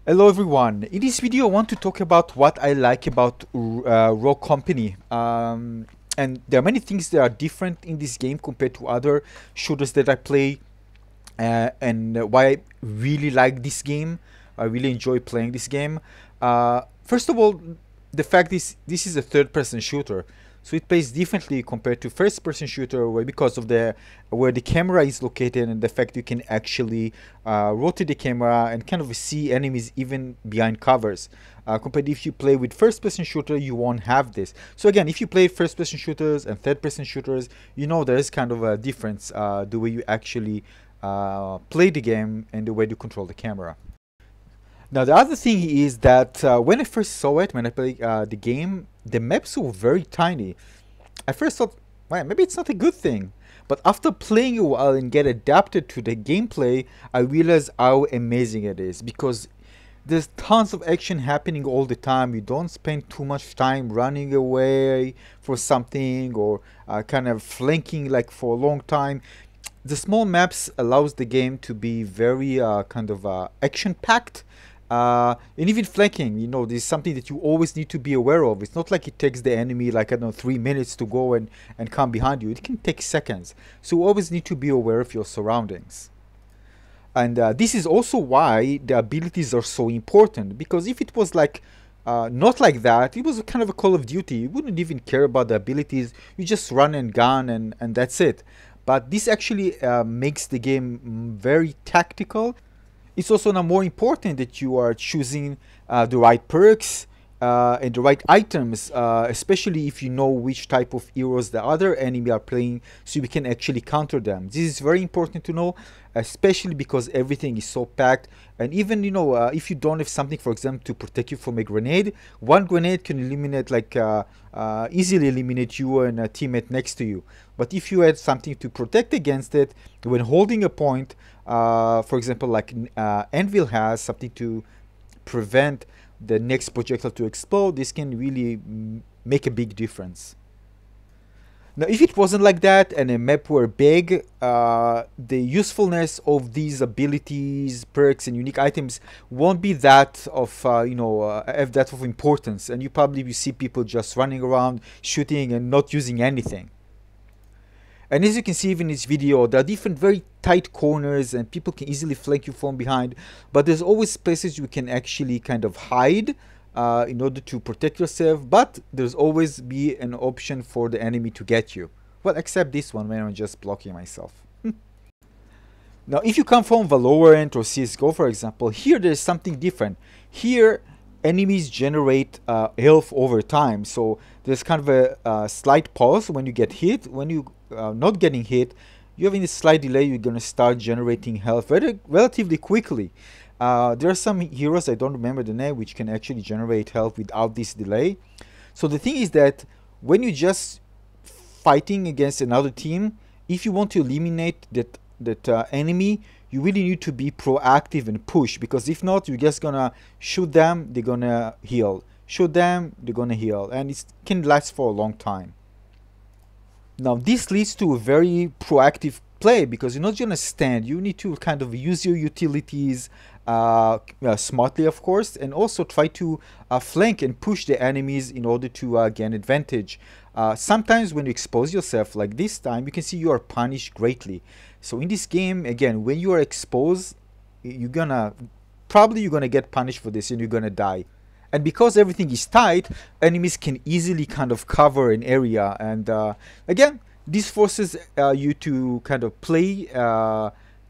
Hello everyone. In this video I want to talk about what I like about Raw Company. And there are many things that are different in this game compared to other shooters that I play, and why I really like this game. I really enjoy playing this game. First of all, the fact is this is a third-person shooter, so it plays differently compared to first-person shooter, where because of the where the camera is located and the fact you can actually rotate the camera and kind of see enemies even behind covers. Compared if you play with first-person shooter, you won't have this. So again, if you play first-person shooters and third-person shooters, you know there is kind of a difference the way you actually play the game and the way you control the camera. Now the other thing is that when I first saw it, when I played the game, the maps were very tiny. I first thought, well, maybe it's not a good thing. But after playing a while and get adapted to the gameplay, I realized how amazing it is, because there's tons of action happening all the time. You don't spend too much time running away for something or kind of flanking like for a long time. The small maps allows the game to be very kind of action packed, and even flanking, this is something that you always need to be aware of. It's not like it takes the enemy like, I don't know, 3 minutes to go and come behind you. It can take seconds, so you always need to be aware of your surroundings. And this is also why the abilities are so important, because if it was like not like that, it was a kind of a Call of Duty. You wouldn't even care about the abilities. You just run and gun, and that's it. But this actually makes the game very tactical. It's also now more important that you are choosing the right perks and the right items, especially if you know which type of heroes the other enemy are playing, so you can actually counter them. This is very important to know, especially because everything is so packed. And even if you don't have something, for example, to protect you from a grenade, one grenade can eliminate like easily eliminate you and a teammate next to you. But if you had something to protect against it when holding a point, for example, like Anvil has something to prevent the next projectile to explode, this can really make a big difference. Now, if it wasn't like that and a map were big, the usefulness of these abilities, perks, and unique items won't be that of, have that of importance. And you probably will see people just running around, shooting, and not using anything. And as you can see even in this video, there are different very tight corners and people can easily flank you from behind. But there's always places you can actually kind of hide in order to protect yourself. But there's always be an option for the enemy to get you. Well, except this one when I'm just blocking myself. Now, if you come from Valorant or CSGO, for example, here there's something different. Here, enemies generate health over time. So there's kind of a slight pause when you get hit. When you not getting hit, you having a slight delay, you're going to start generating health relatively quickly. There are some heroes, I don't remember the name, which can actually generate health without this delay. So the thing is that when you're just fighting against another team, if you want to eliminate that enemy, you really need to be proactive and push, because if not, you're just gonna shoot them, they're gonna heal. Shoot them, they're gonna heal, and it can last for a long time. Now this leads to a very proactive play, because you're not gonna stand. You need to kind of use your utilities smartly, of course, and also try to flank and push the enemies in order to gain advantage. Sometimes when you expose yourself, like this time, you can see you are punished greatly. So in this game, again, when you are exposed, you're gonna get punished for this and you're gonna die. And because everything is tight, enemies can easily kind of cover an area. And again, this forces you to kind of play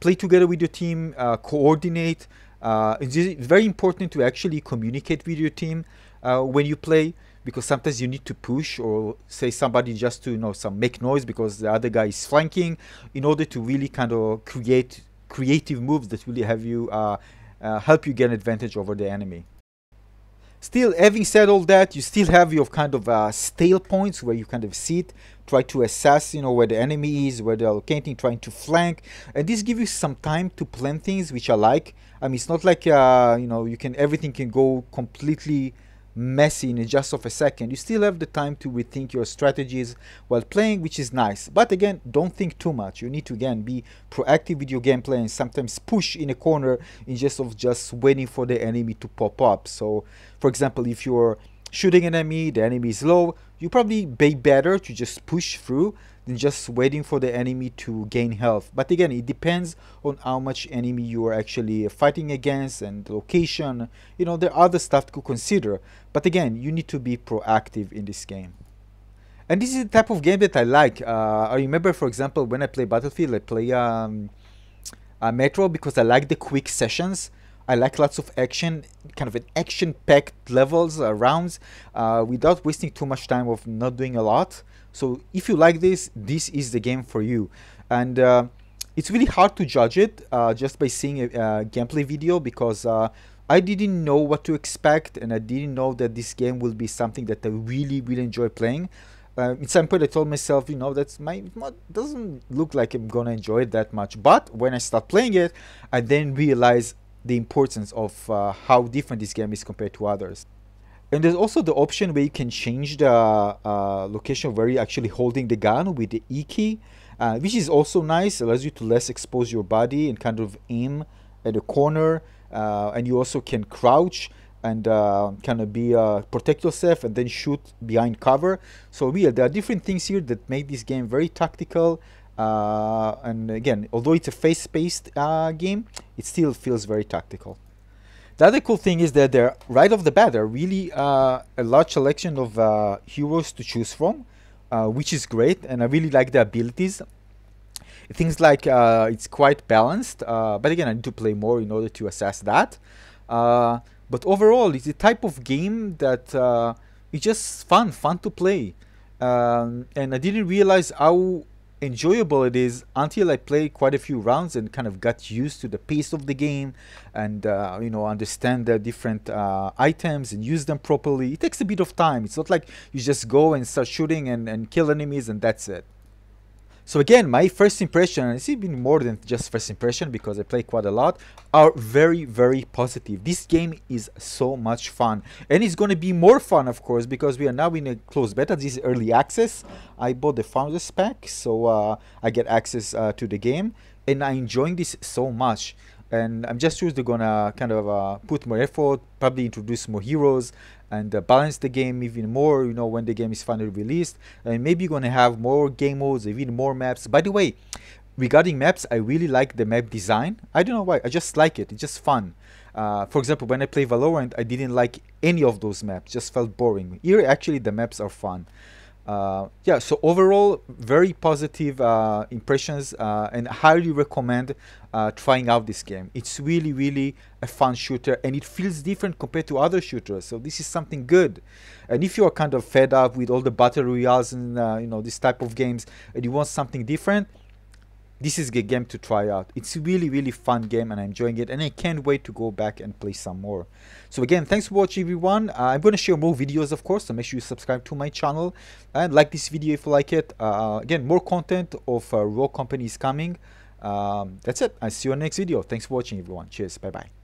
together with your team, coordinate. It's very important to actually communicate with your team when you play, because sometimes you need to push or say somebody just to make noise because the other guy is flanking, in order to really kind of create creative moves that really have you help you get an advantage over the enemy. Still, having said all that, you still have your kind of stale points where you kind of sit, try to assess, where the enemy is, where they're locating, trying to flank, and this gives you some time to plan things, which I like. I mean, it's not like everything can go completely messy in just of a second. You still have the time to rethink your strategies while playing, which is nice. But again, don't think too much. You need to again be proactive with your gameplay and sometimes push in a corner instead of just waiting for the enemy to pop up. So for example, if you're shooting an enemy, the enemy is low, you probably be better to just push through than just waiting for the enemy to gain health. But again, it depends on how much enemy you are actually fighting against and the location. You know, there are other stuff to consider. But again, you need to be proactive in this game. And this is the type of game that I like. I remember, for example, when I play Battlefield, I play Metro because I like the quick sessions. I like lots of action, kind of an action-packed levels, rounds, without wasting too much time of not doing a lot. So if you like this, this is the game for you. And it's really hard to judge it just by seeing a gameplay video, because I didn't know what to expect, and I didn't know that this game will be something that I really, really enjoy playing. At some point I told myself, you know, doesn't look like I'm gonna enjoy it that much. But when I start playing it, I then realize the importance of how different this game is compared to others. And there's also the option where you can change the location where you're actually holding the gun with the E key, which is also nice. It allows you to less expose your body and kind of aim at a corner. And you also can crouch and kind of protect yourself and then shoot behind cover. So yeah, there are different things here that make this game very tactical. And again, although it's a face-based game, it still feels very tactical. The other cool thing is that there, right off the bat, there are really a large selection of heroes to choose from, which is great, and I really like the abilities. Things like it's quite balanced, but again, I need to play more in order to assess that. But overall, it's a type of game that it's just fun to play. And I didn't realize how enjoyable it is until I played quite a few rounds and kind of got used to the pace of the game and you know, understand the different items and use them properly. It takes a bit of time. It's not like you just go and start shooting and kill enemies and that's it. So again, my first impression, and it's even more than just first impression because I play quite a lot, are very, very positive. This game is so much fun. And it's going to be more fun, of course, because we are now in a closed beta. This is early access. I bought the Founders Pack, so I get access to the game. And I'm enjoying this so much. And I'm just sure they're going to kind of put more effort, probably introduce more heroes, and balance the game even more, you know, when the game is finally released. And maybe you're going to have more game modes, even more maps. By the way, regarding maps, I really like the map design. I don't know why, I just like it. It's just fun. For example, when I play Valorant, I didn't like any of those maps, just felt boring. Here, actually, the maps are fun. Yeah, so overall, very positive impressions, and highly recommend trying out this game. It's really, really a fun shooter, and it feels different compared to other shooters, so this is something good. And if you are kind of fed up with all the battle royales and you know, this type of games, and you want something different, this is the game to try out. It's a really, really fun game and I'm enjoying it, and I can't wait to go back and play some more. So again, thanks for watching, everyone. I'm going to share more videos, of course, so make sure you subscribe to my channel and like this video if you like it. Again, more content of Rogue Company is coming. That's it. I'll see you on the next video. Thanks for watching, everyone. Cheers. Bye-bye.